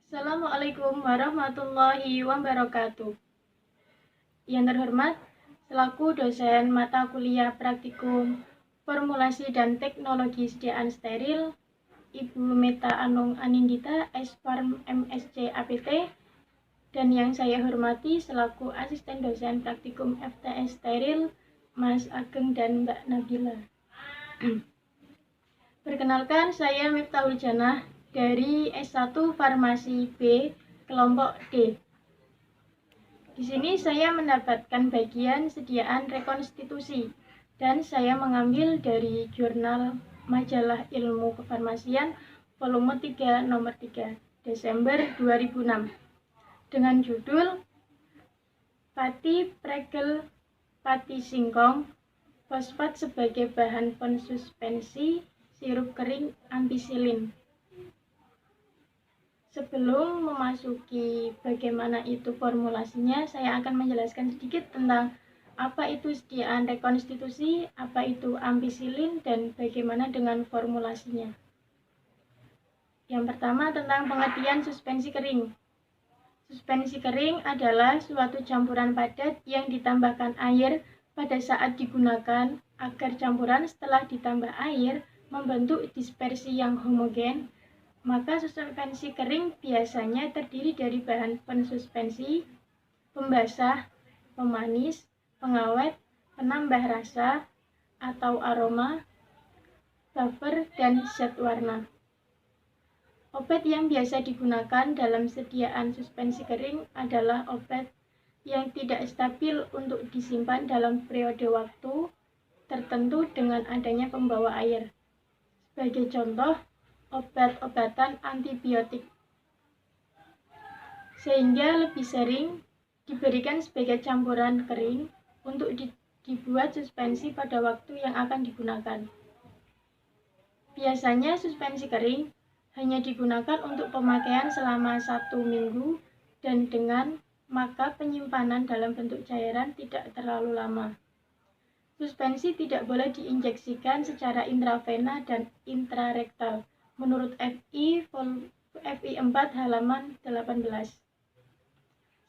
Assalamualaikum warahmatullahi wabarakatuh. Yang terhormat, selaku dosen mata kuliah praktikum formulasi dan teknologi sediaan steril, Ibu Meta Anung Anindita, S-Farm MSc APT, dan yang saya hormati selaku asisten dosen praktikum FTS steril, Mas Ageng dan Mbak Nabila. Perkenalkan, saya Miftahul Janah dari S1 Farmasi B, kelompok D. Di sini saya mendapatkan bagian sediaan rekonstitusi dan saya mengambil dari jurnal Majalah Ilmu Kefarmasian volume 3 nomor 3 Desember 2006 dengan judul Pati Pregel Pati Singkong Fosfat sebagai bahan pensuspensi sirup kering ampicillin. Sebelum memasuki bagaimana itu formulasinya, saya akan menjelaskan sedikit tentang apa itu sediaan rekonstitusi, apa itu ampicillin, dan bagaimana dengan formulasinya. Yang pertama tentang pengertian suspensi kering. Suspensi kering adalah suatu campuran padat yang ditambahkan air pada saat digunakan agar campuran setelah ditambah air membentuk dispersi yang homogen. Maka suspensi kering biasanya terdiri dari bahan pensuspensi, pembasah, pemanis, pengawet, penambah rasa atau aroma, buffer, dan zat warna. Obat yang biasa digunakan dalam sediaan suspensi kering adalah obat yang tidak stabil untuk disimpan dalam periode waktu tertentu dengan adanya pembawa air. Sebagai contoh, obat-obatan antibiotik, sehingga lebih sering diberikan sebagai campuran kering untuk dibuat suspensi pada waktu yang akan digunakan. Biasanya suspensi kering hanya digunakan untuk pemakaian selama 1 minggu dan dengan maka penyimpanan dalam bentuk cairan tidak terlalu lama. Suspensi tidak boleh diinjeksikan secara intravena dan intrarektal menurut FI 4 halaman 18.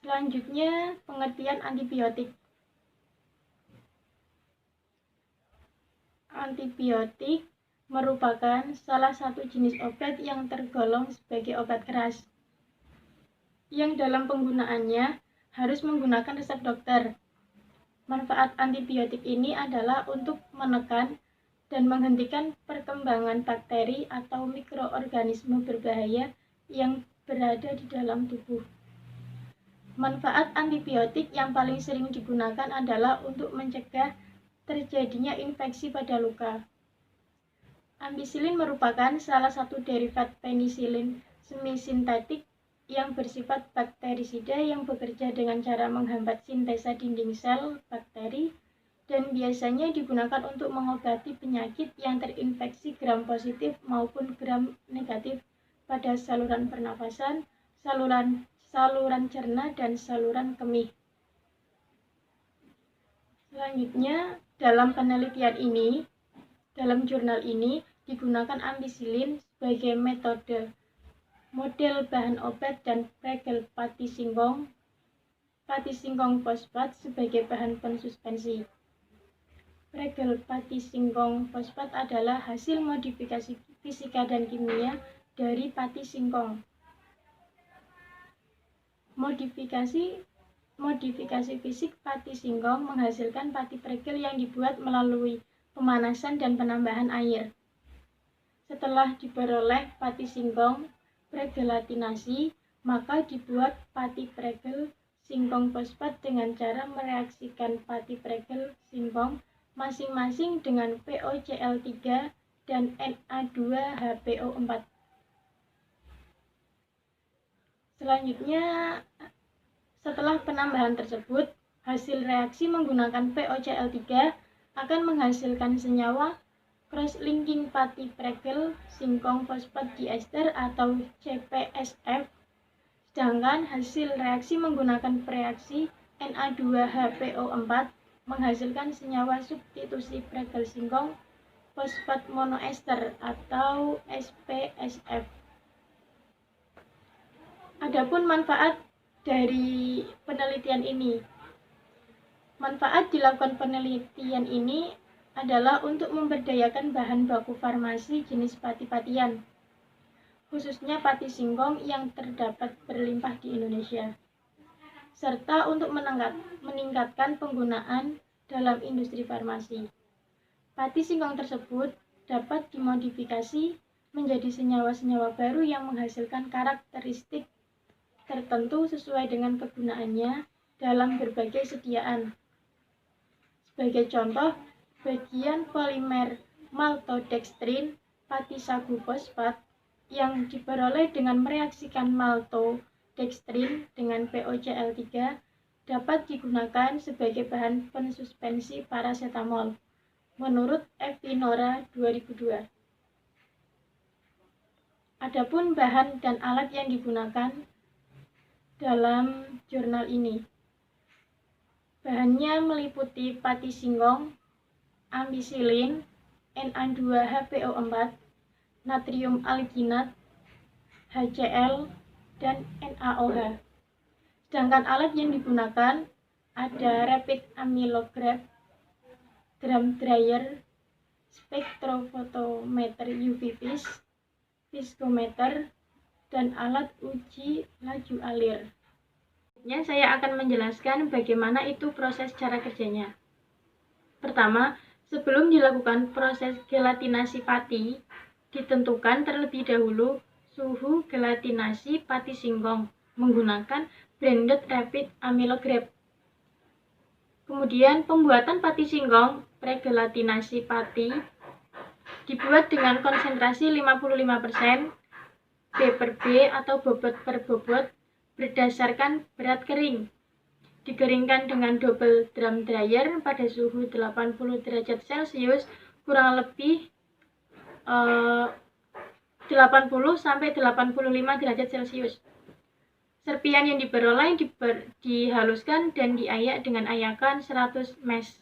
Selanjutnya, pengertian antibiotik. Antibiotik merupakan salah satu jenis obat yang tergolong sebagai obat keras, yang dalam penggunaannya harus menggunakan resep dokter. Manfaat antibiotik ini adalah untuk menekan dan menghentikan perkembangan bakteri atau mikroorganisme berbahaya yang berada di dalam tubuh. Manfaat antibiotik yang paling sering digunakan adalah untuk mencegah terjadinya infeksi pada luka. Ampicillin merupakan salah satu derivat penisilin semi-sintetik yang bersifat bakterisida yang bekerja dengan cara menghambat sintesa dinding sel bakteri dan biasanya digunakan untuk mengobati penyakit yang terinfeksi gram positif maupun gram negatif pada saluran pernafasan, saluran cerna, dan saluran kemih. Selanjutnya, dalam penelitian ini, dalam jurnal ini, digunakan ampicillin sebagai model bahan obat dan pregel pati singkong fosfat sebagai bahan pensuspensi. Pregel pati singkong fosfat adalah hasil modifikasi fisika dan kimia dari pati singkong. Modifikasi fisik pati singkong menghasilkan pati pregel yang dibuat melalui pemanasan dan penambahan air. Setelah diperoleh pati singkong pregelatinasi, maka dibuat pati pregel singkong fosfat dengan cara mereaksikan pati pregel singkong masing-masing dengan POCl3 dan Na2HPO4. Selanjutnya, setelah penambahan tersebut, hasil reaksi menggunakan POCl3 akan menghasilkan senyawa cross-linking pati pregel singkong fosfat diester atau CPSF, sedangkan hasil reaksi menggunakan reaksi Na2HPO4 menghasilkan senyawa substitusi pregel singkong fosfat monoester atau SPSF. Adapun manfaat dari penelitian ini. Manfaat dilakukan penelitian ini adalah untuk memberdayakan bahan baku farmasi jenis pati-patian, khususnya pati singkong yang terdapat berlimpah di Indonesia, serta untuk meningkatkan penggunaan dalam industri farmasi. Pati singkong tersebut dapat dimodifikasi menjadi senyawa-senyawa baru yang menghasilkan karakteristik tertentu sesuai dengan kegunaannya dalam berbagai sediaan. Sebagai contoh, bagian polimer maltodextrin pati sagu fosfat yang diperoleh dengan mereaksikan maltodextrin dengan POCl3 dapat digunakan sebagai bahan pensuspensi paracetamol menurut Evinora 2002. Adapun bahan dan alat yang digunakan dalam jurnal ini. Bahannya meliputi pati singkong, ampisilin, Na2HPO4, natrium alginat, HCl, dan NaOH. Sedangkan alat yang digunakan ada rapid amylograph, drum dryer, spektrofotometer UV vis, viskometer, dan alat uji laju alir. Saya akan menjelaskan bagaimana itu proses cara kerjanya. Pertama, sebelum dilakukan proses gelatinasi pati, ditentukan terlebih dahulu suhu gelatinasi pati singkong menggunakan blended rapid amylograph. Kemudian pembuatan pati singkong pregelatinasi pati dibuat dengan konsentrasi 55% B/B atau bobot per bobot berdasarkan berat kering. Dikeringkan dengan double drum dryer pada suhu 80 derajat Celcius kurang lebih 80 sampai 85 derajat Celcius. Serpian yang diperoleh dihaluskan dan diayak dengan ayakan 100 mesh.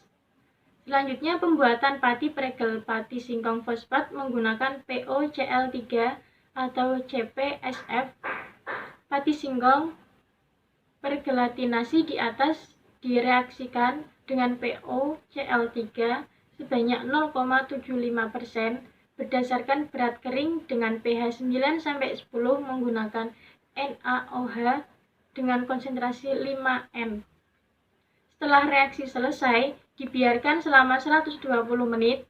Selanjutnya pembuatan pati pregel pati singkong fosfat menggunakan POCl3 atau CPSF. Pati singkong pergelatinasi di atas direaksikan dengan POCl3 sebanyak 0,75% berdasarkan berat kering dengan pH 9-10 menggunakan NaOH dengan konsentrasi 5 M. Setelah reaksi selesai, dibiarkan selama 120 menit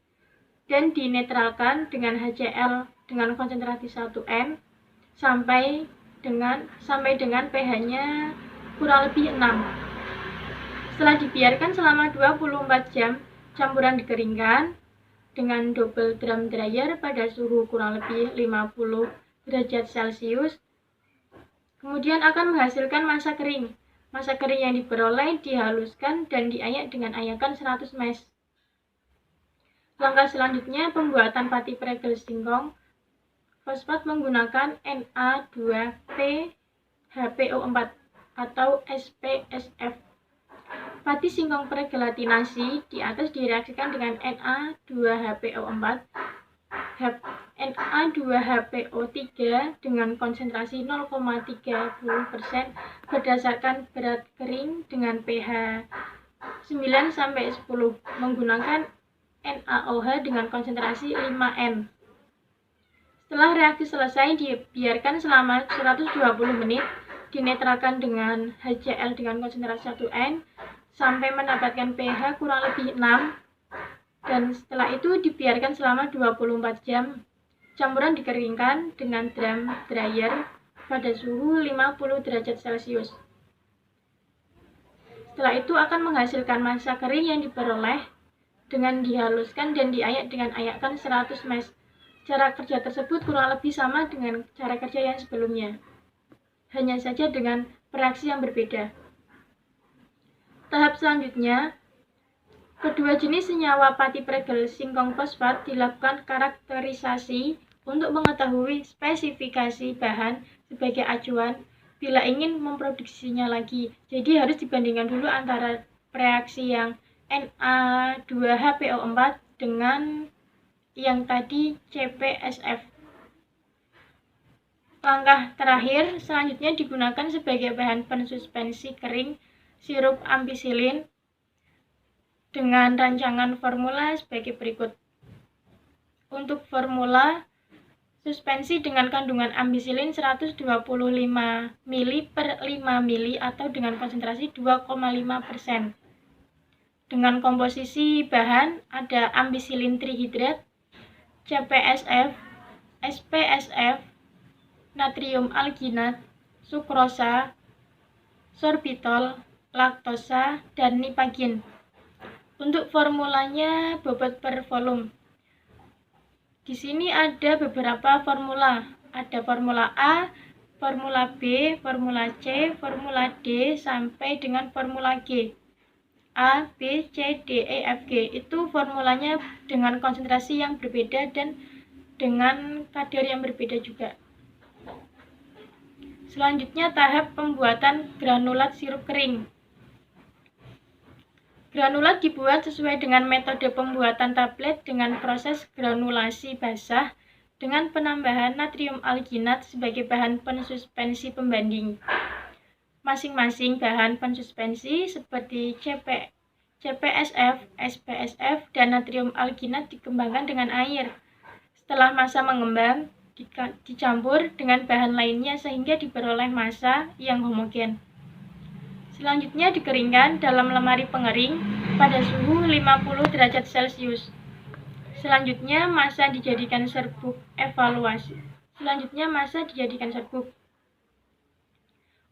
dan dinetralkan dengan HCl dengan konsentrasi 1 M sampai dengan pH-nya kurang lebih 6. Setelah dibiarkan selama 24 jam, campuran dikeringkan dengan double drum dryer pada suhu kurang lebih 50 derajat Celcius. Kemudian akan menghasilkan massa kering. Massa kering yang diperoleh dihaluskan dan diayak dengan ayakan 100 mesh. Langkah selanjutnya pembuatan pati pregel singkong fosfat menggunakan Na2PHPO4 atau SPSF. Pati singkong pregelatinasi di atas direaksikan dengan Na2HPO4, Na2HPO3 dengan konsentrasi 0,30% berdasarkan berat kering dengan pH 9-10 menggunakan NaOH dengan konsentrasi 5 M. Setelah reaksi selesai, dibiarkan selama 120 menit, dinetralkan dengan HCl dengan konsentrasi 1 N sampai mendapatkan pH kurang lebih 6, dan setelah itu dibiarkan selama 24 jam. Campuran dikeringkan dengan drum dryer pada suhu 50 derajat Celcius. Setelah itu akan menghasilkan massa kering yang diperoleh dengan dihaluskan dan diayak dengan ayakan 100 mesh. Cara kerja tersebut kurang lebih sama dengan cara kerja yang sebelumnya, hanya saja dengan reaksi yang berbeda. Tahap selanjutnya, kedua jenis senyawa pati pregel singkong fosfat dilakukan karakterisasi untuk mengetahui spesifikasi bahan sebagai acuan bila ingin memproduksinya lagi. Jadi harus dibandingkan dulu antara reaksi yang Na2HPO4 dengan yang tadi CPSF. Langkah terakhir selanjutnya digunakan sebagai bahan pensuspensi kering sirup ampisilin dengan rancangan formula sebagai berikut. Untuk formula suspensi dengan kandungan ampisilin 125 ml per 5 ml atau dengan konsentrasi 2,5%. Dengan komposisi bahan ada ampisilin trihidrat, CPSF, SPSF, natrium alginat, sukrosa, sorbitol, laktosa, dan nipagin. Untuk formulanya bobot per volume. Di sini ada beberapa formula. Ada formula A, formula B, formula C, formula D, sampai dengan formula G. A, B, C, D, E, F, G. Itu formulanya dengan konsentrasi yang berbeda dan dengan kadar yang berbeda juga. Selanjutnya tahap pembuatan granulat sirup kering. Granulat dibuat sesuai dengan metode pembuatan tablet dengan proses granulasi basah dengan penambahan natrium alginat sebagai bahan pensuspensi pembanding. Masing-masing bahan pensuspensi seperti CPSF, SPSF, dan natrium alginat dikembangkan dengan air. Setelah massa mengembang, dicampur dengan bahan lainnya sehingga diperoleh massa yang homogen. Selanjutnya dikeringkan dalam lemari pengering pada suhu 50 derajat Celcius. Selanjutnya massa dijadikan serbuk evaluasi.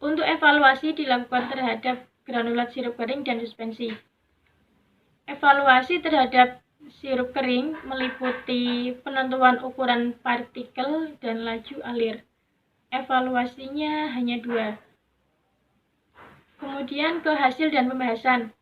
Untuk evaluasi dilakukan terhadap granulat sirup kering dan suspensi. Evaluasi terhadap sirup kering meliputi penentuan ukuran partikel dan laju alir. Evaluasinya hanya 2. Kemudian ke hasil dan pembahasan.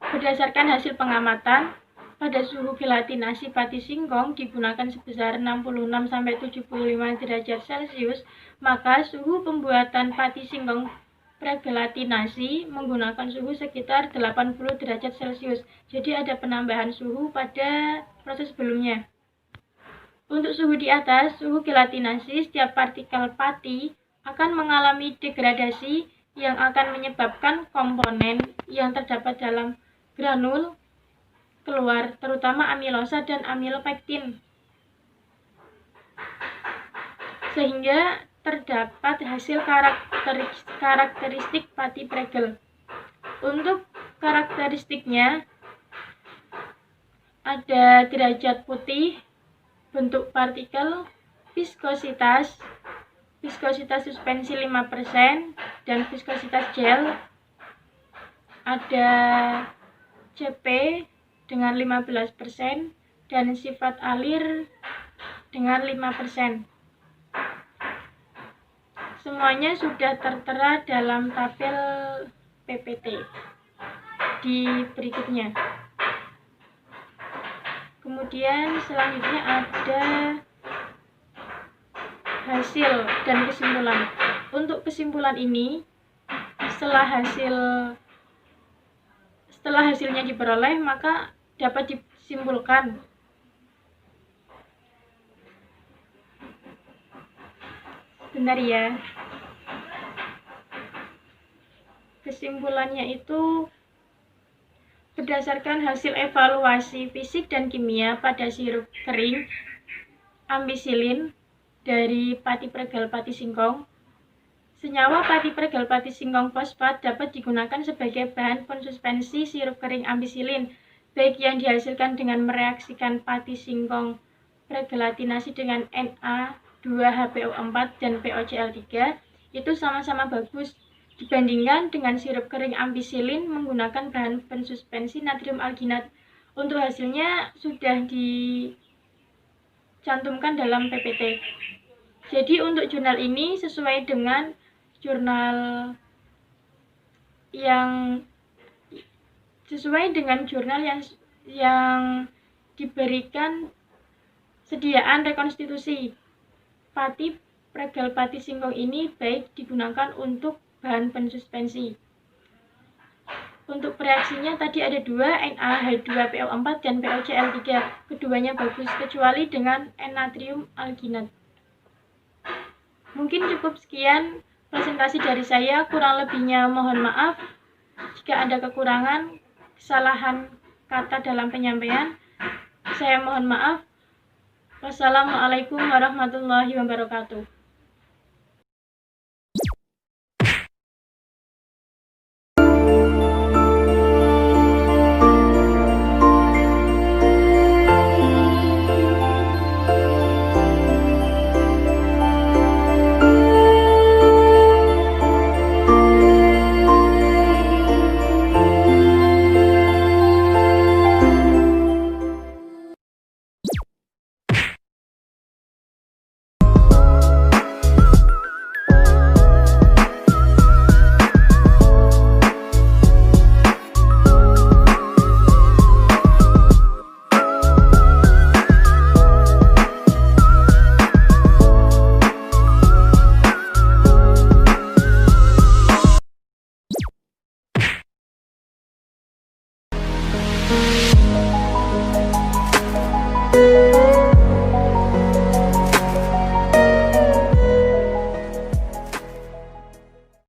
Berdasarkan hasil pengamatan, pada suhu gelatinasi pati singkong digunakan sebesar 66-75 derajat Celcius, maka suhu pembuatan pati singkong pregelatinasi menggunakan suhu sekitar 80 derajat Celcius. Jadi ada penambahan suhu pada proses sebelumnya. Untuk suhu di atas, suhu gelatinasi, setiap partikel pati akan mengalami degradasi yang akan menyebabkan komponen yang terdapat dalam granul keluar, terutama amilosa dan amilopektin. Sehingga terdapat hasil karakteristik pati pregel. Untuk karakteristiknya ada derajat putih, bentuk partikel, viskositas suspensi 5%, dan viskositas gel. Ada CP dengan 15% dan sifat alir dengan 5%. Semuanya sudah tertera dalam tabel PPT di berikutnya. Kemudian selanjutnya ada hasil dan kesimpulan. Untuk kesimpulan ini, setelah hasilnya diperoleh, maka dapat disimpulkan benar ya. Kesimpulannya itu berdasarkan hasil evaluasi fisik dan kimia pada sirup kering ampisilin dari pati pregel pati singkong, senyawa pati pregel pati singkong fosfat dapat digunakan sebagai bahan pensuspensi sirup kering ampisilin, baik yang dihasilkan dengan mereaksikan pati singkong pregelatinasi dengan Na2HPO4 dan POCl3, itu sama-sama bagus dibandingkan dengan sirup kering ampisilin menggunakan bahan pensuspensi natrium alginat. Untuk hasilnya sudah dicantumkan dalam PPT. Jadi untuk jurnal ini sesuai dengan jurnal yang diberikan sediaan rekonstitusi. Pati pregel pati singkong ini baik digunakan untuk bahan pensuspensi. Untuk reaksinya tadi ada 2, NaH2PO4 dan POCl3. Keduanya bagus kecuali dengan N-natrium alginat. Mungkin cukup sekian presentasi dari saya, kurang lebihnya mohon maaf. Jika ada kekurangan, kesalahan kata dalam penyampaian, saya mohon maaf. Wassalamualaikum warahmatullahi wabarakatuh.